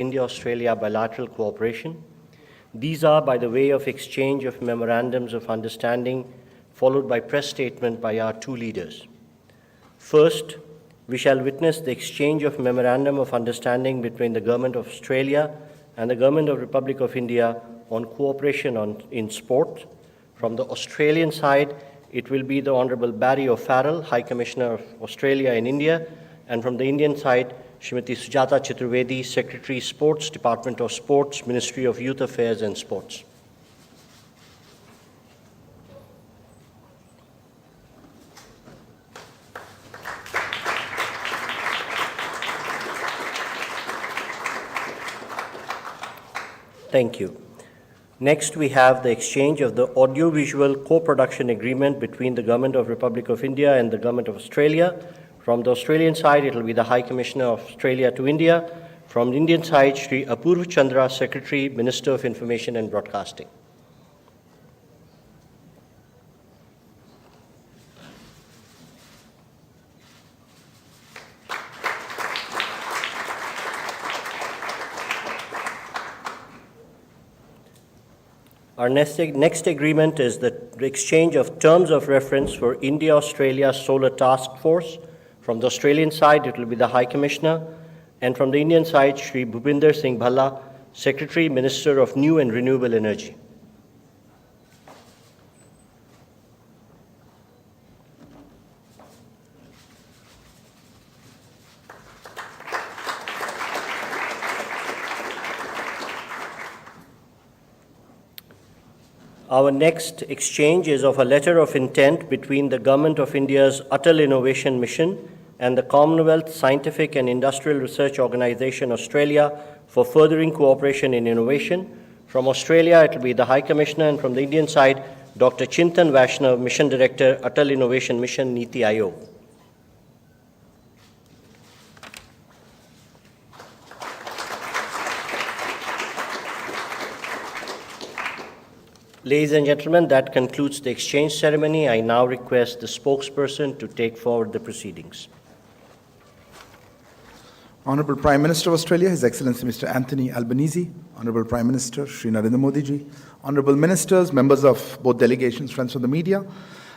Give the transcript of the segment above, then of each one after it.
India-Australia bilateral cooperation. These are by the way of exchange of memorandums of understanding, followed by press statement by our two leaders. First, we shall witness the exchange of memorandum of understanding between the Government of Australia and the Government of Republic of India on cooperation in sport. From the Australian side, it will be the Honourable Barry O'Farrell, High Commissioner of Australia in India, and from the Indian side, Srimati Sujata Chaturvedi, Secretary, Sports, Department of Sports, Ministry of Youth Affairs and Sports. Thank you. Next, we have the exchange of the audiovisual co-production agreement between the Government of Republic of India and the Government of Australia. From the Australian side, it will be the High Commissioner of Australia to India. From the Indian side, Sri Apurva Chandra, Secretary, Minister of Information and Broadcasting. Our next agreement is the exchange of terms of reference for India-Australia Solar Task Force. From the Australian side, it will be the High Commissioner, and from the Indian side, Sri Bhupinder Singh Bhalla, Secretary, Minister of New and Renewable Energy. Our next exchange is of a letter of intent between the Government of India's Atal Innovation Mission and the Commonwealth Scientific and Industrial Research Organisation Australia for furthering cooperation in innovation. From Australia, it will be the High Commissioner, and from the Indian side, Dr. Chintan Vaishnav, Mission Director, Atal Innovation Mission, Niti Aayog. Ladies and gentlemen, that concludes the exchange ceremony. I now request the spokesperson to take forward the proceedings. Honourable Prime Minister of Australia, His Excellency Mr. Anthony Albanese, Honourable Prime Minister Shri Narendra Modi ji, Honourable Ministers, members of both delegations, friends from the media,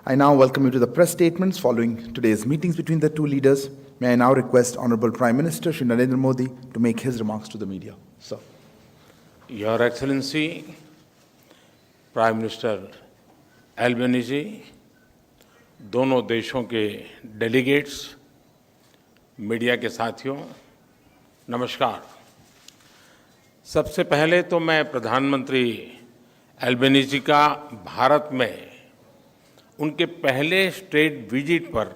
I now welcome you to the press statements following today's meetings between the two leaders. May I now request Honourable Prime Minister Shri Narendra Modi to make his remarks to the media. Sir. Your Excellency, prime minister Albanese, दोनों देशों के delegates, media के साथियों, नमस्कार। सबसे पहले तो मैं प्रधानमंत्री एल्बनीजी का भारत में उनके पहले स्टेट विजिट पर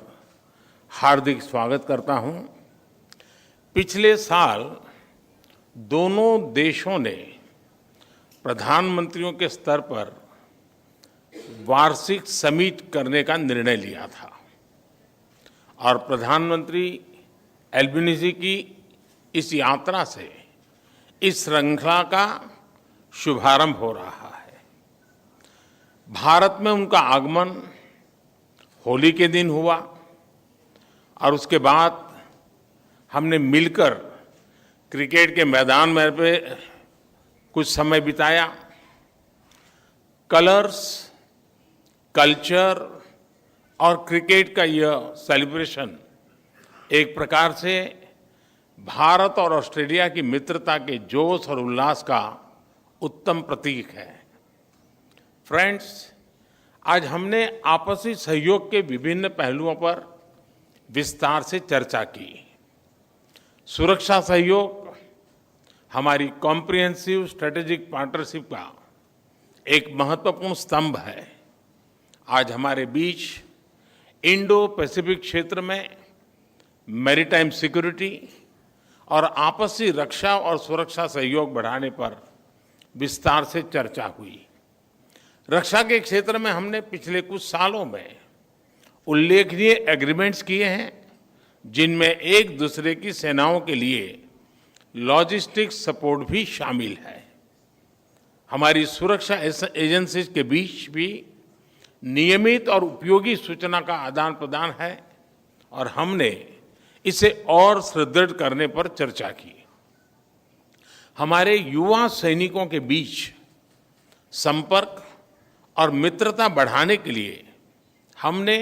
हार्दिक स्वागत करता हूं। पिछले साल दोनों देशों ने प्रधानमंत्रियों के स्तर पर वार्षिक समिट करने का निर्णय लिया था और प्रधानमंत्री एल्बनीजी की इस यात्रा से इस श्रृंखला का शुभारंभ हो रहा है। भारत में उनका आगमन होली के दिन हुआ और उसके बाद हमने मिलकर क्रिकेट के मैदान में पे कुछ समय बिताया। कलर्स, कल्चर और क्रिकेट का यह सेलिब्रेशन एक प्रकार से भारत और ऑस्ट्रेलिया की मित्रता के जोश और उल्लास का उत्तम प्रतीक है। फ्रेंड्स, आज हमने आपसी सहयोग के विभिन्न पहलुओं पर विस्तार से चर्चा की। सुरक्षा सहयोग हमारी कॉम्प्रिहेंसिव स्ट्रेटेजिक पार्टनरशिप का एक महत्वपूर्ण स्तंभ है। आज हमारे बीच इंडो पैसिफिक क्षेत्र में मैरीटाइम सिक्योरिटी और आपसी रक्षा और सुरक्षा सहयोग बढ़ाने पर विस्तार से चर्चा हुई। रक्षा के क्षेत्र में हमने पिछले कुछ सालों में उल्लेखनीय एग्रीमेंट्स किए हैं, जिनमें एक दूसरे की सेनाओं के लिए लॉजिस्टिक्स सपोर्ट भी शामिल है। हमारी सुरक्षा एजेंसीज के बीच भी नियमित और उपयोगी सूचना का आदान प्रदान है और हमने इसे और सुदृढ़ करने पर चर्चा की। हमारे युवा सैनिकों के बीच संपर्क और मित्रता बढ़ाने के लिए हमने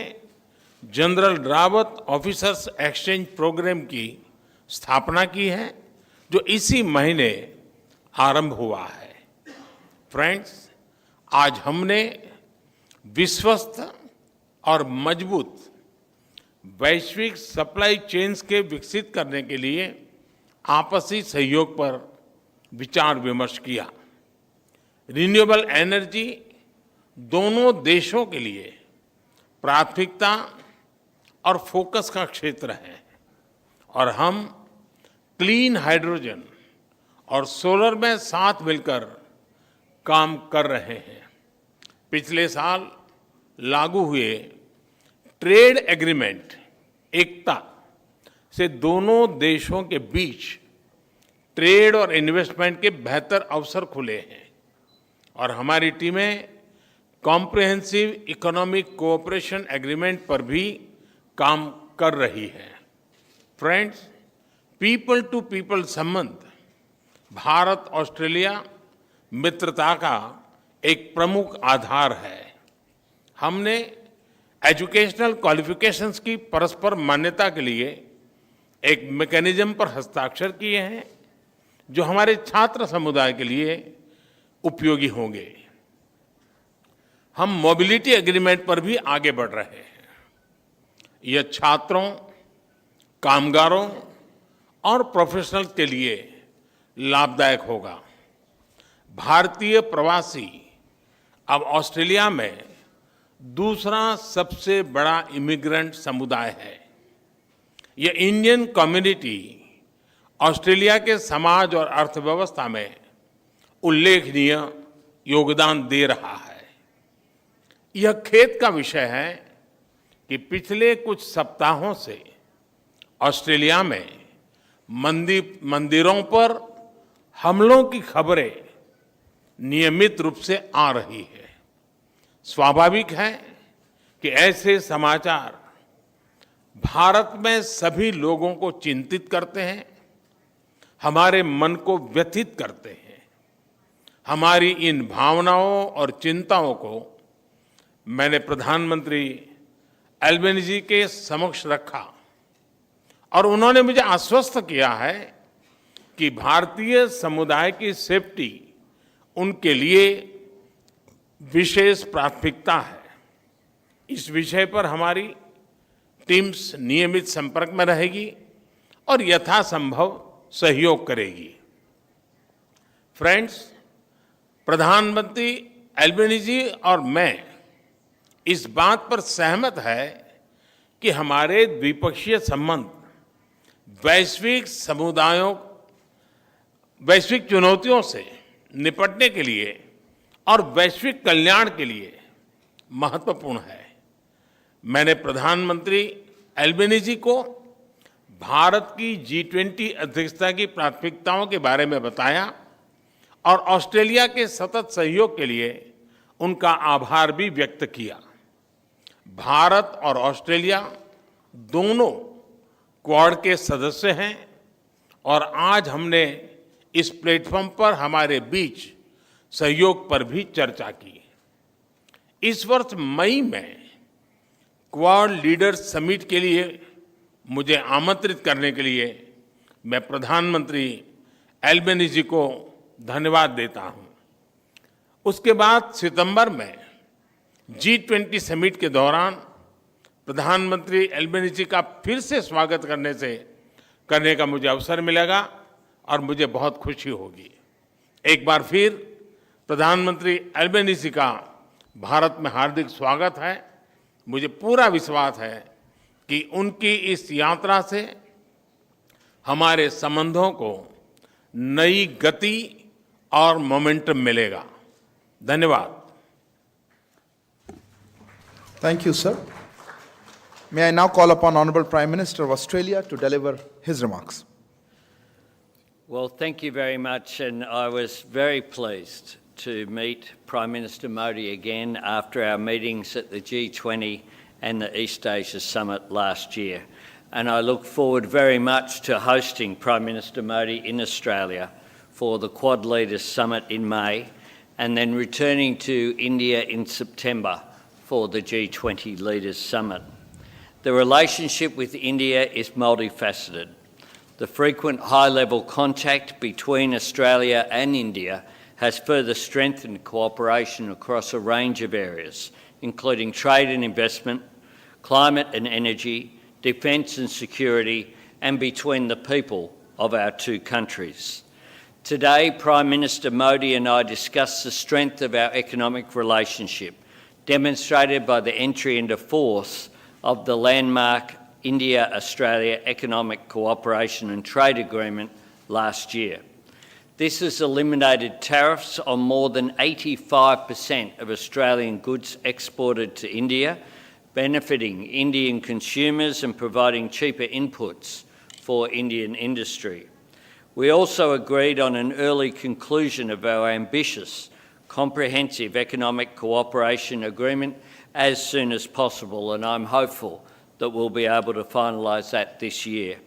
general Rawat officers exchange program की स्थापना की है, जो इसी महीने आरंभ हुआ है। फ्रेंड्स, आज हमने विश्वस्त और मजबूत वैश्विक सप्लाई चेन्स के विकसित करने के लिए आपसी सहयोग पर विचार विमर्श किया। रिन्यूएबल एनर्जी दोनों देशों के लिए प्राथमिकता और फोकस का क्षेत्र है और हम क्लीन हाइड्रोजन और सोलर में साथ मिलकर काम कर रहे हैं। पिछले साल लागू हुए ट्रेड एग्रीमेंट एकता से दोनों देशों के बीच ट्रेड और इन्वेस्टमेंट के बेहतर अवसर खुले हैं और हमारी टीमें कॉम्प्रिहेंसिव इकोनॉमिक कोऑपरेशन एग्रीमेंट पर भी काम कर रही है। फ्रेंड्स, पीपल टू पीपल संबंध भारत ऑस्ट्रेलिया मित्रता का एक प्रमुख आधार है। हमने एजुकेशनल क्वालिफिकेशंस की परस्पर मान्यता के लिए एक मैकेनिज्म पर हस्ताक्षर किए हैं, जो हमारे छात्र समुदाय के लिए उपयोगी होंगे। हम मोबिलिटी एग्रीमेंट पर भी आगे बढ़ रहे हैं। यह छात्रों, कामगारों और प्रोफेशनल्स के लिए लाभदायक होगा। भारतीय प्रवासी अब ऑस्ट्रेलिया में दूसरा सबसे बड़ा इमिग्रेंट समुदाय है। यह इंडियन कम्युनिटी ऑस्ट्रेलिया के समाज और अर्थव्यवस्था में उल्लेखनीय योगदान दे रहा है। यह खेद का विषय है कि पिछले कुछ सप्ताहों से ऑस्ट्रेलिया में मंदिरों पर हमलों की खबरें नियमित रूप से आ रही है। स्वाभाविक है कि ऐसे समाचार भारत में सभी लोगों को चिंतित करते हैं, हमारे मन को व्यथित करते हैं। हमारी इन भावनाओं और चिंताओं को मैंने प्रधानमंत्री एल्बेनीजी के समक्ष रखा और उन्होंने मुझे आश्वस्त किया है कि भारतीय समुदाय की सेफ्टी उनके लिए विशेष प्राथमिकता है। इस विषय पर हमारी टीम्स नियमित संपर्क में रहेगी और यथासंभव सहयोग करेगी। फ्रेंड्स, प्रधानमंत्री एल्बेनीजी और मैं इस बात पर सहमत है कि हमारे द्विपक्षीय संबंध वैश्विक चुनौतियों से निपटने के लिए और वैश्विक कल्याण के लिए महत्वपूर्ण है। मैंने प्रधानमंत्री एल्बेनीजी को भारत की G20 अध्यक्षता की प्राथमिकताओं के बारे में बताया और ऑस्ट्रेलिया के सतत सहयोग के लिए उनका आभार भी व्यक्त किया। भारत और ऑस्ट्रेलिया दोनों क्वाड के सदस्य हैं और आज हमने इस प्लेटफॉर्म पर हमारे बीच सहयोग पर भी चर्चा की। इस वर्ष मई में क्वाड लीडर्स समिट के लिए मुझे आमंत्रित करने के लिए मैं प्रधानमंत्री एल्बेनीजी को धन्यवाद देता हूं। उसके बाद सितंबर में G20 समिट के दौरान प्रधानमंत्री एल्बेनीजी का फिर से स्वागत करने का मुझे अवसर मिलेगा और मुझे बहुत खुशी होगी। एक बार फिर प्रधानमंत्री एल्बेनीजी का भारत में हार्दिक स्वागत है। मुझे पूरा विश्वास है कि उनकी इस यात्रा से हमारे संबंधों को नई गति और मोमेंटम मिलेगा। धन्यवाद। Thank you, sir. May I now call upon Honorable Prime Minister of Australia to deliver his remarks. Well, thank you very much, and I was very pleased to meet Prime Minister Modi again after our meetings at the G20 and the East Asia Summit last year. And I look forward very much to hosting Prime Minister Modi in Australia for the Quad Leaders Summit in May, and then returning to India in September for the G20 Leaders Summit. The relationship with India is multifaceted. The frequent high-level contact between Australia and India has further strengthened cooperation across a range of areas, including trade and investment, climate and energy, defence and security, and between the people of our two countries. Today, Prime Minister Modi and I discussed the strength of our economic relationship, demonstrated by the entry into force of the landmark India-Australia Economic Cooperation and Trade Agreement last year. This has eliminated tariffs on more than 85% of Australian goods exported to India, benefiting Indian consumers and providing cheaper inputs for Indian industry. We also agreed on an early conclusion of our ambitious, comprehensive economic cooperation agreement as soon as possible, and I'm hopeful that we'll be able to finalise that this year.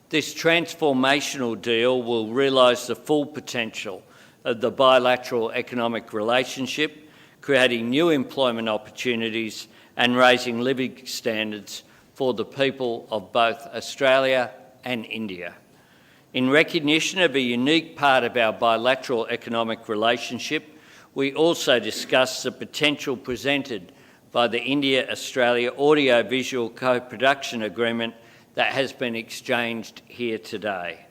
This transformational deal will realise the full potential of the bilateral economic relationship, creating new employment opportunities and raising living standards for the people of both Australia and India. In recognition of a unique part of our bilateral economic relationship, we also discussed the potential presented by the India-Australia Audio-Visual Co-Production Agreement that has been exchanged here today.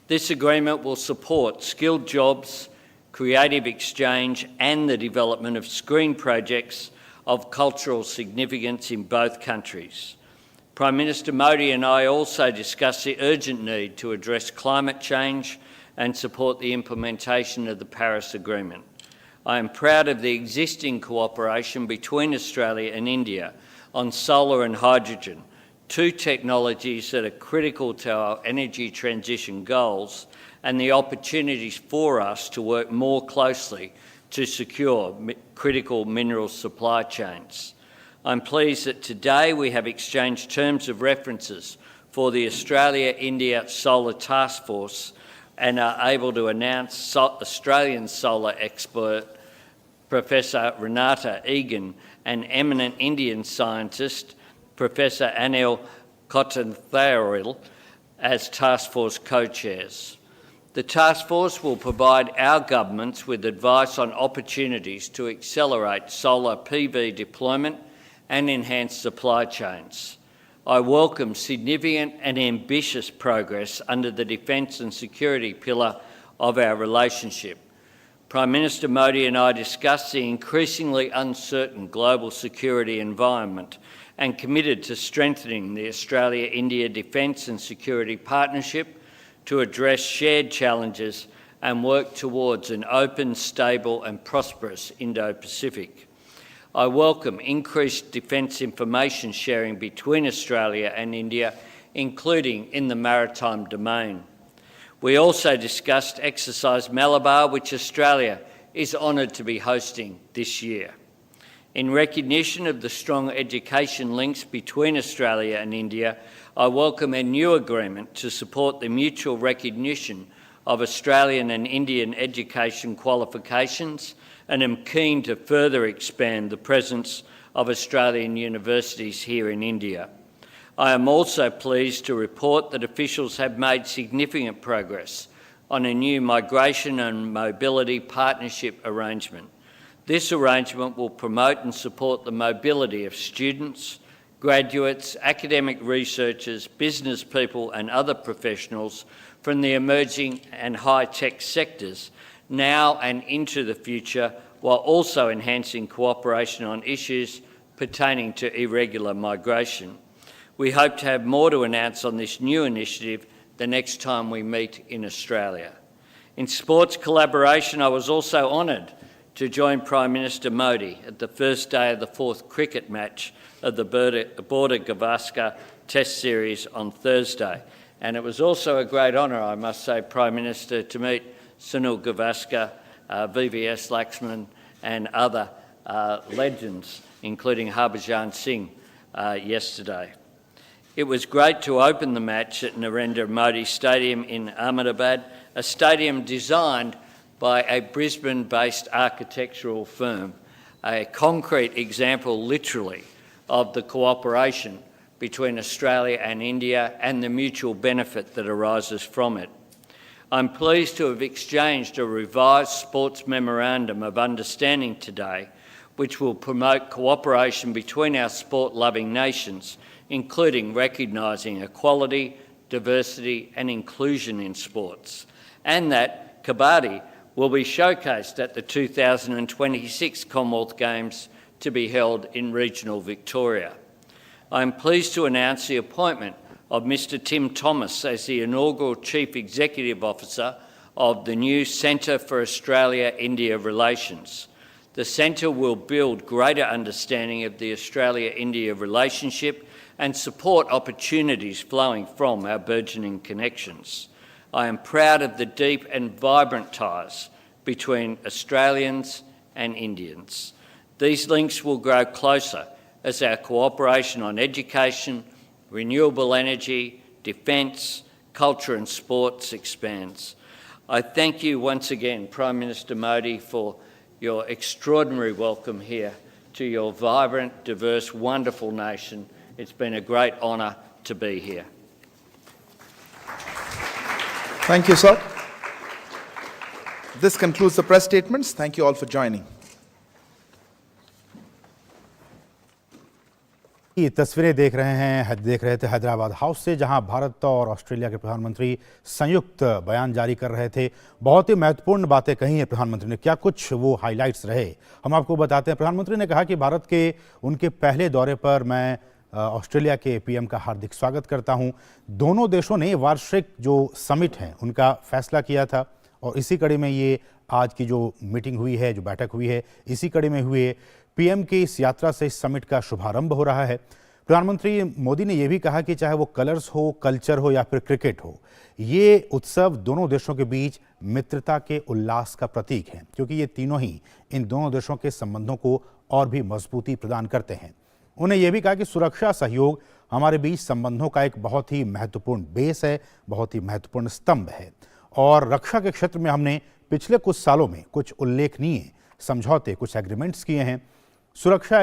This agreement will support skilled jobs, creative exchange and the development of screen projects of cultural significance in both countries. Prime Minister Modi and I also discussed the urgent need to address climate change and support the implementation of the Paris Agreement. I am proud of the existing cooperation between Australia and India on solar and hydrogen, two technologies that are critical to our energy transition goals, and the opportunities for us to work more closely to secure critical mineral supply chains. I'm pleased that today we have exchanged terms of references for the Australia-India Solar Task Force and are able to announce Australian solar expert Professor Renata Egan and eminent Indian scientist Professor Anil Kotantharil as task force co-chairs. The task force will provide our governments with advice on opportunities to accelerate solar PV deployment and enhance supply chains. I welcome significant and ambitious progress under the defence and security pillar of our relationship. Prime Minister Modi and I discussed the increasingly uncertain global security environment and committed to strengthening the Australia-India Defence and Security Partnership to address shared challenges and work towards an open, stable and prosperous Indo-Pacific. I welcome increased defence information sharing between Australia and India, including in the maritime domain. We also discussed Exercise Malabar, which Australia is honoured to be hosting this year. In recognition of the strong education links between Australia and India, I welcome a new agreement to support the mutual recognition of Australian and Indian education qualifications, and am keen to further expand the presence of Australian universities here in India. I am also pleased to report that officials have made significant progress on a new migration and mobility partnership arrangement. This arrangement will promote and support the mobility of students, graduates, academic researchers, business people and other professionals from the emerging and high-tech sectors now and into the future, while also enhancing cooperation on issues pertaining to irregular migration. We hope to have more to announce on this new initiative the next time we meet in Australia. In sports collaboration, I was also honoured to join Prime Minister Modi at the first day of the fourth cricket match of the Border-Gavaskar Test Series on Thursday. And it was also a great honour, I must say, Prime Minister, to meet Sunil Gavaskar, VVS Laxman and other legends, including Harbhajan Singh yesterday. It was great to open the match at Narendra Modi Stadium in Ahmedabad, a stadium designed by a Brisbane-based architectural firm, a concrete example, literally, of the cooperation between Australia and India and the mutual benefit that arises from it. I'm pleased to have exchanged a revised sports memorandum of understanding today, which will promote cooperation between our sport-loving nations, including recognising equality, diversity and inclusion in sports, and that Kabaddi will be showcased at the 2026 Commonwealth Games to be held in regional Victoria. I am pleased to announce the appointment of Mr Tim Thomas as the inaugural Chief Executive Officer of the new Centre for Australia-India Relations. The centre will build greater understanding of the Australia-India relationship and support opportunities flowing from our burgeoning connections. I am proud of the deep and vibrant ties between Australians and Indians. These links will grow closer as our cooperation on education, renewable energy, defence, culture and sports expands. I thank you once again, Prime Minister Modi, for your extraordinary welcome here to your vibrant, diverse, wonderful nation. It's been a great honour to be here. Thank you, sir. This concludes the press statements. Thank you all for joining. ये तस्वीरें देख रहे थे Hyderabad house से, जहां भारत और Australia के प्रधानमंत्री संयुक्त बयान जारी कर रहे थे। बहुत ही महत्वपूर्ण बातें कही हैं प्रधानमंत्री ने। क्या कुछ वो हाइलाइट्स रहे, हम आपको बताते हैं। प्रधानमंत्री ने कहा कि भारत के उनके पहले दौरे पर मैं ऑस्ट्रेलिया के पीएम का हार्दिक स्वागत करता हूं। दोनों देशों ने वार्षिक जो समिट है उनका फैसला किया था और इसी कड़ी में ये आज की जो मीटिंग हुई है, जो बैठक हुई है, इसी कड़ी में हुए पीएम की इस यात्रा से इस समिट का शुभारंभ हो रहा है। प्रधानमंत्री मोदी ने यह भी कहा कि चाहे वो कलर्स हो, कल्चर हो या फिर क्रिकेट हो, ये उत्सव दोनों देशों के बीच मित्रता के उल्लास का प्रतीक है, क्योंकि ये तीनों ही इन दोनों देशों के संबंधों को और भी मजबूती प्रदान करते हैं। उन्हें यह भी कहा कि सुरक्षा सहयोग हमारे बीच संबंधों का एक बहुत ही महत्वपूर्ण बेस है, बहुत ही महत्वपूर्ण स्तंभ है और रक्षा के क्षेत्र में हमने पिछले कुछ सालों में कुछ उल्लेखनीय समझौते, कुछ एग्रीमेंट्स किए हैं। सुरक्षा